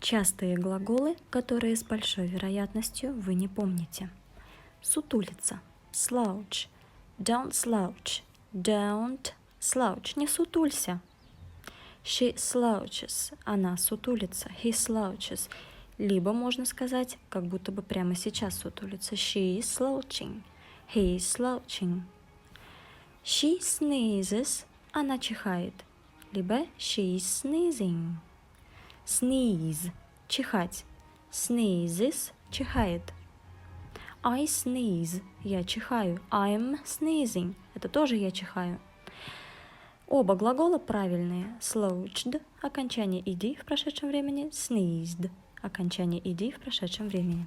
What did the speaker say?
Частые глаголы, которые с большой вероятностью вы не помните. Сутулиться. Slouch. Don't slouch. Don't slouch. Не сутулься. She slouches. Она сутулится. He slouches. Либо можно сказать, как будто бы прямо сейчас сутулится. She is slouching. He is slouching. She sneezes. Она чихает. Либо she is sneezing. Sneeze. Чихать. Sneezes. Чихает. I sneeze. Я чихаю. I'm sneezing. Это тоже я чихаю. Оба глагола правильные. Slouched. Окончание ed в прошедшем времени. Sneezed. Окончание ed в прошедшем времени.